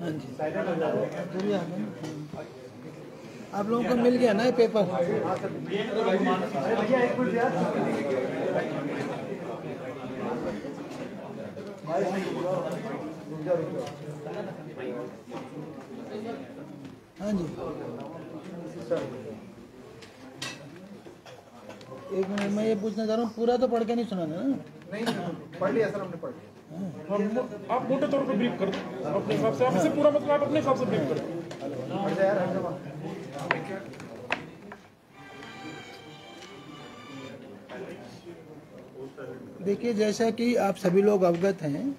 हाँ जी, आप लोगों को मिल गया ना ये पेपर? हाँ जी, एक मिनट, मैं ये पूछना चाह रहा हूँ, पूरा तो पढ़ के नहीं सुनाना ना? नहीं पढ़ लिया सर, हमने पढ़ लिया। आप मोटे तौर पर ब्रीफ कर दो अपने हिसाब से, आप इसे पूरा मतलब आप अपने हिसाब से ब्रीफ कर दो। देखिए, जैसा कि आप सभी लोग अवगत हैं,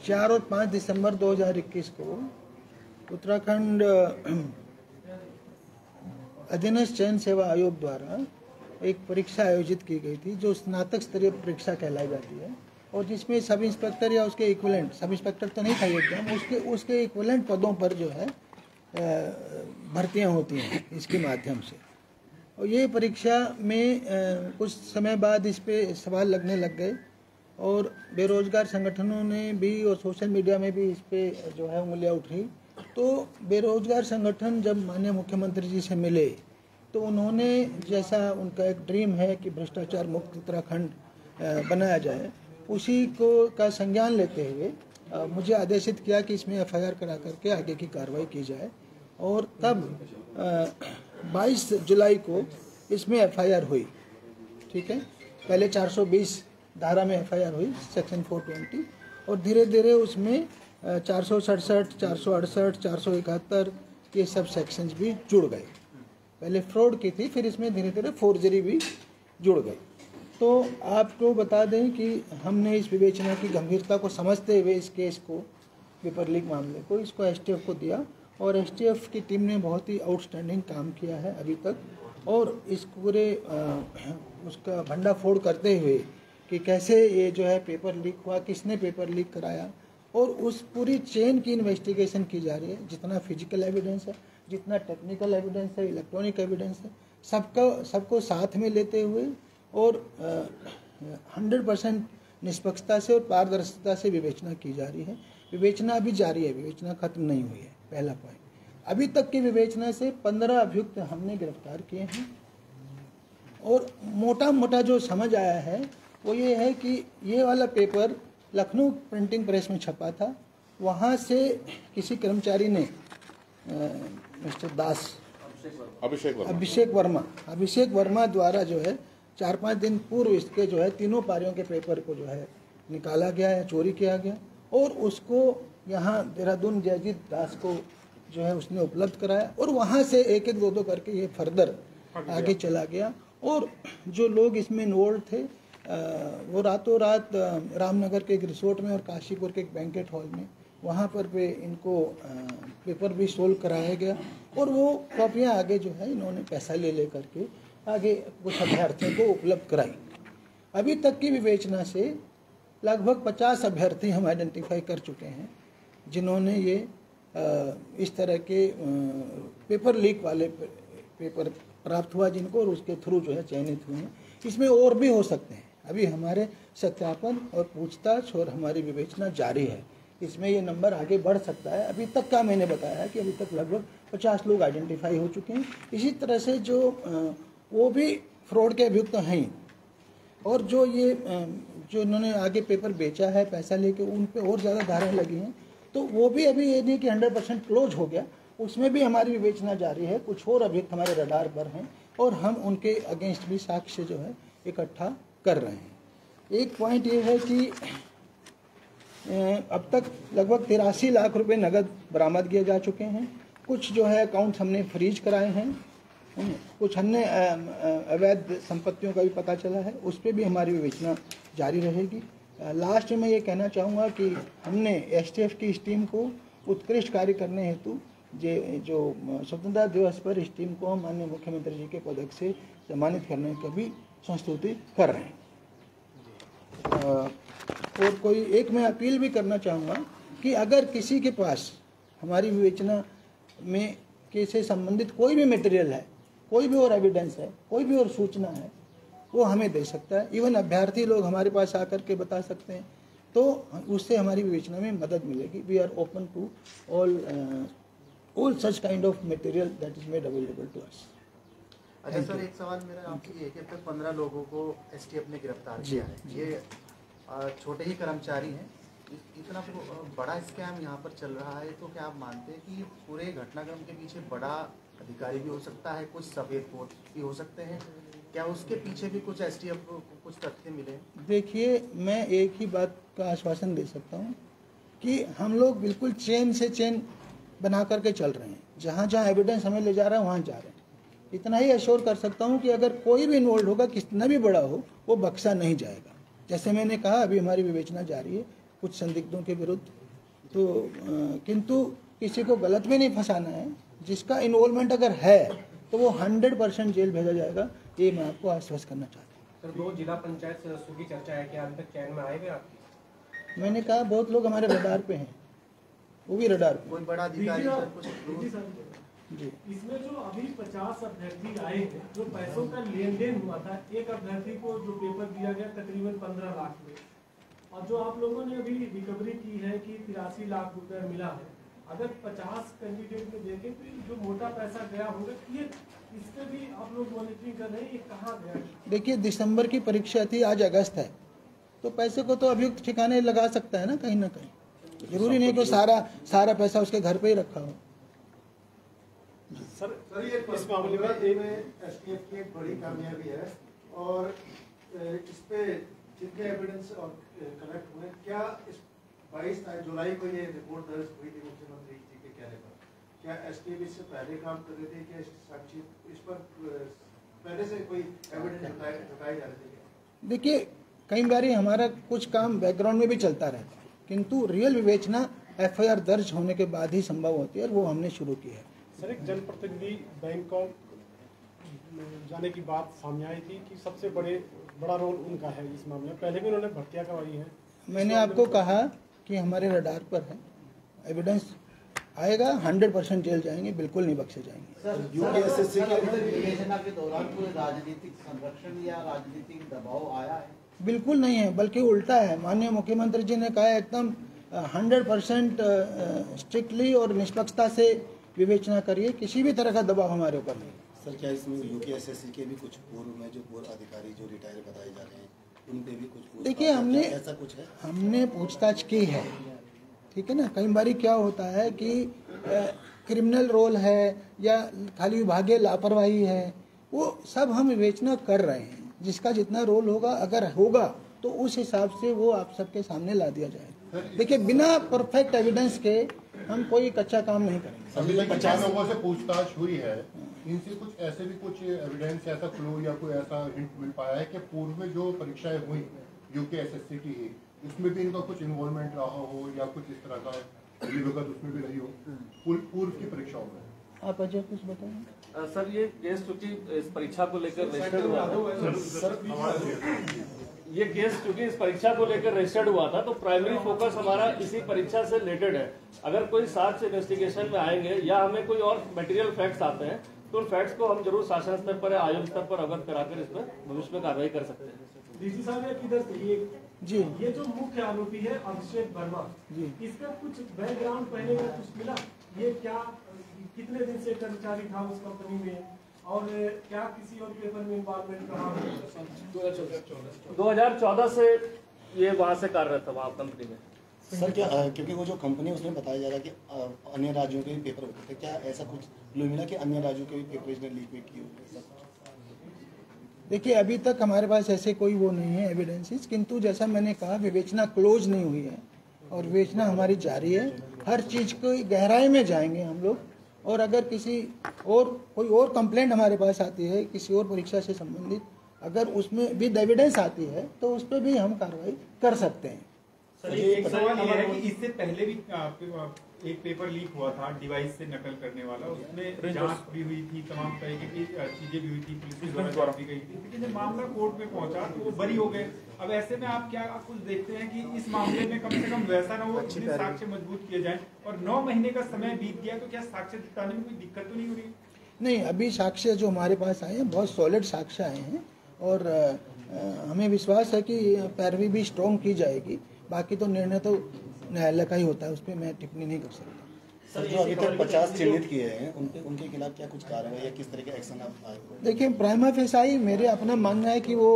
4 और 5 दिसंबर 2021 को उत्तराखंड अधीनस्थ चयन सेवा आयोग द्वारा एक परीक्षा आयोजित की गई थी जो स्नातक स्तरीय परीक्षा कहलाई जाती है, और जिसमें सब इंस्पेक्टर या उसके इक्विवेलेंट, सब इंस्पेक्टर तो नहीं था एकदम, उसके इक्विवेलेंट पदों पर जो है भर्तियां होती हैं इसके माध्यम से। और ये परीक्षा में कुछ समय बाद इस पे सवाल लगने लग गए, और बेरोजगार संगठनों ने भी और सोशल मीडिया में भी इस पे जो है उंगलियां उठी। तो बेरोजगार संगठन जब माननीय मुख्यमंत्री जी से मिले तो उन्होंने, जैसा उनका एक ड्रीम है कि भ्रष्टाचार मुक्त उत्तराखंड बनाया जाए, उसी को का संज्ञान लेते हुए मुझे आदेशित किया कि इसमें FIR करा करके आगे की कार्रवाई की जाए। और तब 22 जुलाई को इसमें FIR हुई। ठीक है, पहले 420 धारा में FIR हुई, सेक्शन 420, और धीरे धीरे उसमें 467, 468, 471 ये सब सेक्शंस भी जुड़ गए। पहले फ्रॉड की थी, फिर इसमें धीरे धीरे फोर्जरी भी जुड़ गई। तो आपको बता दें कि हमने इस विवेचना की गंभीरता को समझते हुए इस केस को, पेपर लीक मामले को, इसको STF को दिया, और STF की टीम ने बहुत ही आउटस्टैंडिंग काम किया है अभी तक। और इस पूरे उसका भंडाफोड़ करते हुए कि कैसे ये जो है पेपर लीक हुआ, किसने पेपर लीक कराया, और उस पूरी चेन की इन्वेस्टिगेशन की जा रही है। जितना फिजिकल एविडेंस है, जितना टेक्निकल एविडेंस है, इलेक्ट्रॉनिक एविडेंस है, सबको साथ में लेते हुए और 100% निष्पक्षता से और पारदर्शिता से विवेचना की जा रही है। विवेचना अभी जारी है, विवेचना खत्म नहीं हुई है, पहला पॉइंट। अभी तक की विवेचना से 15 अभियुक्त हमने गिरफ्तार किए हैं, और मोटा मोटा जो समझ आया है वो ये है कि ये वाला पेपर लखनऊ प्रिंटिंग प्रेस में छपा था, वहाँ से किसी कर्मचारी ने मिस्टर दास, अभिषेक वर्मा द्वारा जो है 4-5 दिन पूर्व इसके जो है तीनों पारियों के पेपर को जो है निकाला गया है, चोरी किया गया, और उसको यहाँ देहरादून जयजीत दास को जो है उसने उपलब्ध कराया, और वहाँ से एक एक दो करके ये फर्दर आगे चला गया। और जो लोग इसमें इन्वॉल्व थे वो रातों रात रामनगर के एक रिसोर्ट में और काशीपुर के एक बैंकेट हॉल में, वहाँ पर भी इनको पेपर भी सोल्व कराया गया, और वो कॉपियाँ आगे जो है इन्होंने पैसा ले करके आगे कुछ अभ्यर्थियों को उपलब्ध कराई। अभी तक की विवेचना से लगभग 50 अभ्यर्थी हम आइडेंटिफाई कर चुके हैं जिन्होंने ये इस तरह के पेपर लीक वाले पेपर प्राप्त हुआ जिनको, और उसके थ्रू जो है चयनित हुए हैं। इसमें और भी हो सकते हैं, अभी हमारे सत्यापन और पूछताछ और हमारी विवेचना जारी है, इसमें ये नंबर आगे बढ़ सकता है। अभी तक का मैंने बताया है कि अभी तक लगभग 50 लोग आइडेंटिफाई हो चुके हैं। इसी तरह से जो वो भी फ्रॉड के अभियुक्त तो हैं, और जो इन्होंने आगे पेपर बेचा है पैसा लेके, उन पे और ज़्यादा धाराएं लगी हैं, तो वो भी अभी ये नहीं कि 100% क्लोज हो गया, उसमें भी हमारी विवेचना जारी है। कुछ और अभियुक्त हमारे रडार पर हैं, और हम उनके अगेंस्ट भी साक्ष्य जो है इकट्ठा कर रहे हैं। एक पॉइंट ये है कि अब तक लगभग 83 लाख रुपए नगद बरामद किए जा चुके हैं। कुछ जो है अकाउंट्स हमने फ्रीज कराए हैं, कुछ अन्य अवैध संपत्तियों का भी पता चला है, उस पर भी हमारी विवेचना जारी रहेगी। लास्ट में ये कहना चाहूँगा कि हमने STF की इस टीम को उत्कृष्ट कार्य करने हेतु जो स्वतंत्रता दिवस पर इस टीम को माननीय मुख्यमंत्री जी के पदक से सम्मानित करने की भी संस्तुति कर रहे हैं। और कोई एक मैं अपील भी करना चाहूँगा कि अगर किसी के पास हमारी विवेचना में से संबंधित कोई भी मटेरियल है, कोई भी और एविडेंस है, कोई भी और सूचना है, वो हमें दे सकता है। इवन अभ्यर्थी लोग हमारे पास आकर के बता सकते हैं। तो उससे हमारी विवेचना में मदद मिलेगी। We are open to all such kind of material that is made available to us. अच्छा सर, एक सवाल मेरा आपकी है कि अब तक 15 लोगों को एसटीएफ ने गिरफ्तार किया है। ये छोटे ही कर्मचारी हैं, इतना बड़ा स्कैम यहाँ पर चल रहा है, तो क्या आप मानते हैं कि पूरे घटनाक्रम के पीछे बड़ा अधिकारी भी हो सकता है, कुछ सफेद पोत भी हो सकते हैं? क्या उसके पीछे भी कुछ एसटीएफ को कुछ तथ्य मिले? देखिए, मैं एक ही बात का आश्वासन दे सकता हूँ कि हम लोग बिल्कुल चेन से चेन बना करके चल रहे हैं। जहाँ जहाँ एविडेंस हमें ले जा रहा है वहाँ जा रहे हैं। इतना ही एश्योर कर सकता हूँ कि अगर कोई भी इन्वॉल्व होगा, कितना भी बड़ा हो, वो बख्शा नहीं जाएगा। जैसे मैंने कहा, अभी हमारी विवेचना जारी है कुछ संदिग्धों के विरुद्ध, तो किंतु किसी को गलत में नहीं फंसाना है। जिसका इन्वॉल्वमेंट अगर है तो वो 100% जेल भेजा जाएगा, ये मैं आपको आश्वस्त करना चाहता हूँ। सर, 2 जिला पंचायत सदस्यों की चर्चा है कि अभी तक चयन में आएगा आपकी? मैंने कहा बहुत लोग हमारे रडार पे हैं, वो भी रडार पे। कोई बड़ा अधिकारी सर कुछ जी, इसमें जो अभी 50 अभ्यर्थी आए हैं, जो पैसों का लेन देन हुआ था, एक अभ्यर्थी को जो पेपर दिया गया तकरीबन 15 लाख में, और जो आप लोगों ने अभी रिकवरी की है कि 83 लाख रुपए मिला है। अगर 50 कैंडिडेट में देखें तो जो मोटा पैसा गया होगा, ये इस पे भी आप लोग मॉनिटरिंग कर रहे हैं, ये कहाँ गया? देखिए, दिसंबर की परीक्षा थी, आज अगस्त है, तो पैसे को तो अभियुक्त ठिकाने लगा सकता है ना कहीं। जरूरी नहीं कि सारा पैसा उसके घर पे ही रखा हो। सर, ये इस मामले में एसटीएफ की एक बड़ी कामयाबी है, और इस पे जितने एविडेंस और कलेक्ट हुए, क्या इस 22 जुलाई को ये रिपोर्ट दर्ज हुई थी मुख्यमंत्री जी के कहने पर, क्या एसटीएफ इससे पहले काम कर रहे थे? क्या साक्षी इस पर पहले से कोई एविडेंस जुटाए जा रहे थे? देखिए, कई बार हमारा कुछ काम बैकग्राउंड में भी चलता रहता है, किंतु रियल विवेचना एफआईआर दर्ज होने के बाद ही संभव होती है, और वो हमने शुरू की है। सर, एक जनप्रतिनिधि बैंकॉक जाने की बात सामने आई थी कि सबसे बड़ा रोल उनका है इस मामले में। पहले भी उन्होंने भर्तियां करवाई है। मैंने आपको कहा कि हमारे रडार पर है, एविडेंस आएगा, 100% जेल जाएंगे, बिल्कुल नहीं बख्शे जाएंगे। सर, यूपीएसएससी के विवेचना के दौरान कोई राजनीतिक संरक्षण या राजनीतिक दबाव आया है? बिल्कुल नहीं है, बल्कि उल्टा है। माननीय मुख्यमंत्री जी ने कहा एकदम 100% स्ट्रिक्टली और निष्पक्षता से विवेचना करिए, किसी भी तरह का दबाव हमारे ऊपर नहीं। सर, क्या इसमें यूपीएसएससी के भी कुछ पूर्व में जो पूर्व अधिकारी जो रिटायर बताए जा रहे हैं, उन पे भी कुछ देखिए, ऐसा कुछ है? हमने पूछताछ की है, ठीक है ना। कई बार क्या होता है कि क्रिमिनल रोल है या खाली विभागीय लापरवाही है, वो सब हम विवेचना कर रहे हैं। जिसका जितना रोल होगा, अगर होगा तो उस हिसाब से वो आप सबके सामने ला दिया जाएगा। देखिए, बिना परफेक्ट एविडेंस के हम कोई कच्चा काम नहीं करेंगे। अभी 50 लोगों से पूछताछ हुई है, इनसे कुछ ऐसे भी कुछ एविडेंस, ऐसा क्लू या कोई ऐसा हिंट मिल पाया है कि पूर्व में जो परीक्षाएं हुई यूपीएसएससी की, उसमें भी इनका कुछ इन्वॉल्वमेंट रहा हो या कुछ इस तरह का विगत उसमें भी रही हो पूर्व की परीक्षाओं में? आप अजय कुछ बताएं। सर, ये केस चूंकि इस परीक्षा को लेकर रजिस्टर्ड हुआ था, ये केस चूंकि इस परीक्षा को लेकर रजिस्टर्ड हुआ था, तो प्राइमरी फोकस हमारा इसी परीक्षा से रिलेटेड है। अगर कोई साक्ष्य इन्वेस्टिगेशन में आएंगे या हमें कोई और मटेरियल फैक्ट्स आते हैं, तो उन फैक्ट्स को हम जरूर शासन स्तर पर, आयोग स्तर पर अवगत कराकर इस पर भविष्य में कार्रवाई कर सकते हैं। डीसी साहब, किधर से जी, ये जो मुख्य आरोपी है अभिषेक वर्मा जी, इसका कुछ बैकग्राउंड पहले का कुछ मिला? ये क्या, कितने दिन से कर्मचारी था उस कंपनी में, और क्या किसी और पेपर में इन्वॉल्वमेंट रहा? 2014 से ये वहाँ से कार्यरत था, वहाँ कंपनी में। सर, क्या क्योंकि वो जो कंपनी उसमें बताया जा रहा है कि अन्य राज्यों के भी पेपर होते थे, क्या ऐसा कुछ क्लू मिला कि अन्य राज्यों के भी पेपर इसने लीक किए हुए? देखिए, अभी तक हमारे पास ऐसे कोई वो नहीं है एविडेंसेस, किंतु जैसा मैंने कहा, विवेचना क्लोज नहीं हुई है और विवेचना हमारी जारी है। हर चीज़ की गहराई में जाएंगे हम लोग, और अगर किसी और कोई और कंप्लेंट हमारे पास आती है किसी और परीक्षा से संबंधित, अगर उसमें विद एविडेंस आती है तो उस पर भी हम कार्रवाई कर सकते हैं। सर, एक सवाल ये है कि इससे पहले भी एक पेपर लीक हुआ था डिवाइस से नकल करने वाला, उसमें जांच भी हुई थी, तमाम तरीके की चीजें भी हुई थी, पुलिस द्वारा भी गई थी, लेकिन जब मामला कोर्ट में पहुंचा तो वो बरी हो गए। अब ऐसे में आप क्या कुछ देखते हैं कि इस मामले में कम से कम वैसा न हो, साक्ष्य मजबूत किए जाए, और 9 महीने का समय बीत गया, तो क्या साक्ष्य जुटाने में कोई दिक्कत तो नहीं हो रही? नहीं, अभी साक्ष्य जो हमारे पास आए हैं बहुत सॉलिड साक्ष्य आए हैं, और हमें विश्वास है कि पैरवी भी स्ट्रॉन्ग की जाएगी। बाकी तो निर्णय तो न्यायालय का ही होता है, उस पर मैं टिप्पणी नहीं कर सकता। सर, जो अभी तक 50 चिन्हित किए हैं उनके खिलाफ क्या कुछ कार्रवाई या किस तरह के एक्शन आप आए? देखिए, प्राइमा फेसाई मेरे अपना मानना है कि वो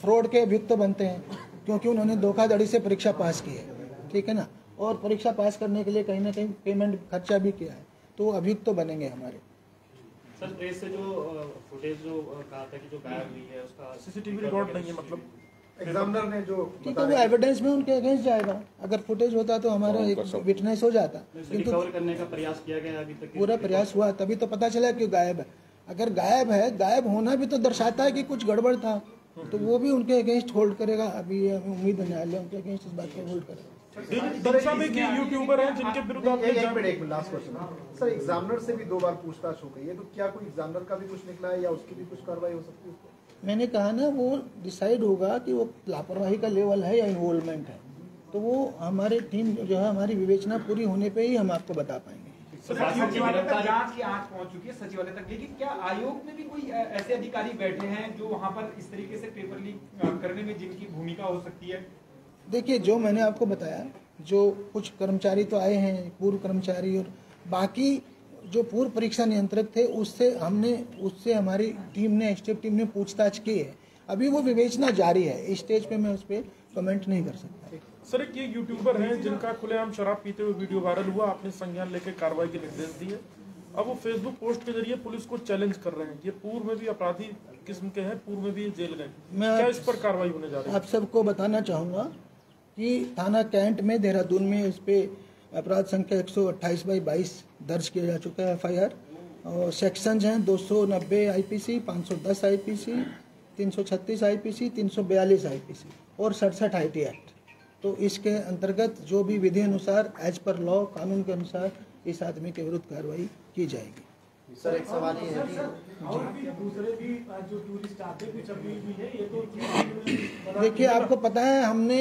फ्रॉड के अभियुक्त बनते हैं, क्योंकि उन्होंने धोखाधड़ी से परीक्षा पास की है, ठीक है ना, और परीक्षा पास करने के लिए कहीं ना कहीं पेमेंट खर्चा भी किया है, तो अभियुक्त तो बनेंगे हमारे। सर, प्रेस से जो फुटेज जो कहा था कि जो गायब हुई है उसका सीसीटीवी रिकॉर्ड नहीं है, मतलब एग्जामिनर ने जो ठीक है, वो एविडेंस में उनके अगेंस्ट जाएगा। अगर फुटेज होता तो हमारा एक विटनेस हो जाता, किंतु रिकवर करने का प्रयास किया गया अभी तक? पूरा प्रयास हुआ, तभी तो पता चला कि गायब है। अगर गायब है, गायब होना भी तो दर्शाता है कि कुछ गड़बड़ था, तो वो भी उनके अगेंस्ट होल्ड करेगा। अभी उम्मीद है न्यायालय उनके अगेंस्ट इस बात को होल्ड करेगा। यूट्यूबर हैं जिनके विरुद्ध एक लास्ट क्वेश्चन सर, एग्जामिनर से भी 2 बार पूछताछ हो गई है, तो क्या कोई एग्जामिनर का भी कुछ निकला है या उसकी भी कुछ कार्रवाई हो सकती है? मैंने कहा ना, वो डिसाइड होगा कि वो लापरवाही का लेवल है या इन्वॉल्वमेंट है, तो वो हमारी टीम जो है, हमारी विवेचना पूरी होने पे ही हम आपको बता पाएंगे। सचिवालय तक जांच की आंच पहुंच चुकी है, सचिवालय तक, लेकिन क्या आयोग में भी कोई ऐसे अधिकारी बैठे हैं जो वहां पर इस तरीके से पेपर लीक करने में जिनकी भूमिका हो सकती है? देखिए, जो मैंने आपको बताया, जो कुछ कर्मचारी तो आए हैं, पूर्व कर्मचारी, और बाकी जो पूर्व परीक्षा नियंत्रक थे उससे हमारी टीम ने, एसटीएफ टीम ने पूछताछ की है। अभी वो विवेचना जारी है, इस स्टेज पे मैं उस पर कमेंट नहीं कर सकता। सर, एक ये यूट्यूबर हैं जिनका खुलेआम शराब पीते हुए वीडियो वायरल हुआ, आपने संज्ञान लेकर कार्रवाई के निर्देश दिए, अब वो फेसबुक पोस्ट के जरिए पुलिस को चैलेंज कर रहे हैं। ये पूर्व में भी अपराधी किस्म के हैं, पूर्व में भी जेल गए, क्या इस पर कार्रवाई होने जा रही है? आप सबको बताना चाहूँगा कि थाना कैंट में, देहरादून में इस पर अपराध संख्या 128/22 दर्ज किया जा चुका है FIR, और सेक्शंस हैं 290 IPC, 510 IPC, 336 IPC, 342 IPC और 67 IT एक्ट। तो इसके अंतर्गत जो भी विधि अनुसार, एज पर लॉ, कानून के अनुसार इस आदमी के विरुद्ध कार्रवाई की जाएगी। सर, एक सवाल ये है कि और भी दूसरे भी जो टूरिस्ट आते हैं, कुछ अभी भी है, ये तो देखिए, आपको पता है, हमने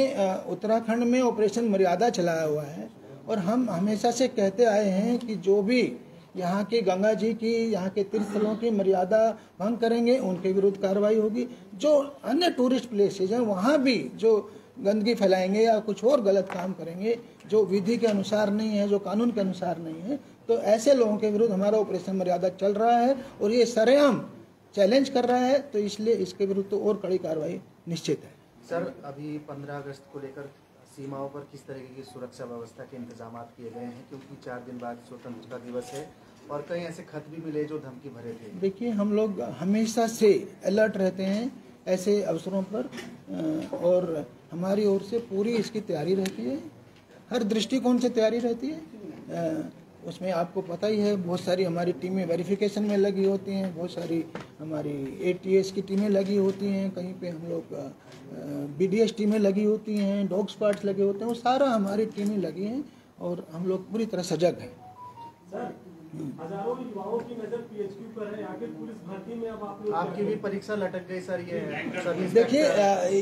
उत्तराखंड में ऑपरेशन मर्यादा चलाया हुआ है, और हम हमेशा से कहते आए हैं कि जो भी यहाँ के गंगा जी की, यहाँ के तीर्थ स्थलों की मर्यादा भंग करेंगे, उनके विरुद्ध कार्रवाई होगी। जो अन्य टूरिस्ट प्लेसेज हैं, वहाँ भी जो गंदगी फैलाएंगे या कुछ और गलत काम करेंगे, जो विधि के अनुसार नहीं है, जो कानून के अनुसार नहीं है, तो ऐसे लोगों के विरुद्ध हमारा ऑपरेशन मर्यादा चल रहा है, और ये सरेआम चैलेंज कर रहा है, तो इसलिए इसके विरुद्ध तो और कड़ी कार्रवाई निश्चित है। सर, अभी 15 अगस्त को लेकर सीमाओं पर किस तरीके की सुरक्षा व्यवस्था के इंतजाम किए गए हैं, क्योंकि 4 दिन बाद स्वतंत्रता दिवस है और कई ऐसे खत भी मिले जो धमकी भरे थे? देखिए, हम लोग हमेशा से अलर्ट रहते हैं ऐसे अवसरों पर, और हमारी ओर से पूरी इसकी तैयारी रहती है, हर दृष्टिकोण से तैयारी रहती है। उसमें आपको पता ही है, बहुत सारी हमारी टीमें वेरिफिकेशन में लगी होती हैं, बहुत सारी हमारी ATS की टीमें लगी होती हैं, कहीं पे हम लोग BDS टीमें लगी होती हैं, डॉग स्क्वाड्स लगे होते हैं, वो सारा हमारी टीमें लगी हैं, और हम लोग पूरी तरह सजग हैं। सर, हजारों युवाओं की नजर PHQ पर है, आगे पुलिस भर्ती में अब आप लोग, आपकी भी परीक्षा लटक गई सर, ये देखिए,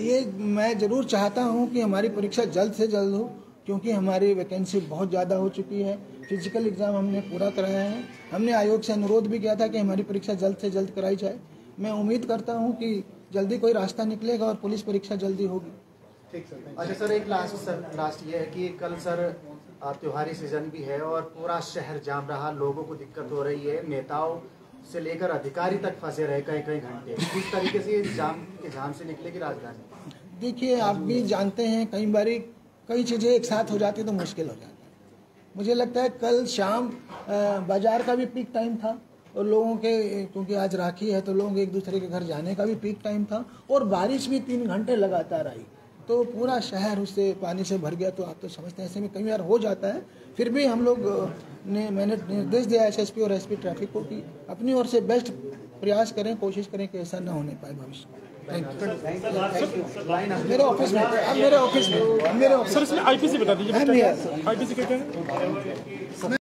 ये मैं जरूर चाहता हूँ कि हमारी परीक्षा जल्द से जल्द हो, क्योंकि हमारी वैकेंसी बहुत ज़्यादा हो चुकी है। फिजिकल एग्ज़ाम हमने पूरा कराया है, हमने आयोग से अनुरोध भी किया था कि हमारी परीक्षा जल्द से जल्द कराई जाए। मैं उम्मीद करता हूँ कि जल्दी कोई रास्ता निकलेगा और पुलिस परीक्षा जल्दी होगी। ठीक सर। अच्छा सर, एक लास्ट ये है कि कल सर त्योहारी सीजन भी है और पूरा शहर जाम रहा, लोगों को दिक्कत हो रही है, नेताओं से लेकर अधिकारी तक फंसे रहे कई घंटे। किस तरीके से जाम से निकलेगी राजधानी? देखिए, आप भी जानते हैं, कई बारी कई चीज़ें एक साथ हो जाती तो मुश्किल हो जाता है। मुझे लगता है कल शाम बाजार का भी पीक टाइम था, और लोगों के, क्योंकि आज राखी है, तो लोग एक दूसरे के घर जाने का भी पीक टाइम था, और बारिश भी 3 घंटे लगातार आई, तो पूरा शहर उससे पानी से भर गया। तो आप तो समझते हैं, ऐसे में कई बार हो जाता है। फिर भी हम लोग मैंने निर्देश दिया SSP और SP ट्रैफिक को कि अपनी ओर से बेस्ट प्रयास करें, कोशिश करें कि ऐसा ना होने पाए भविष्य में। Thank you. मेरे ऑफिस में, मेरे ऑफिस में, सर, इसमें IPC बता दीजिए, IPC क्या है?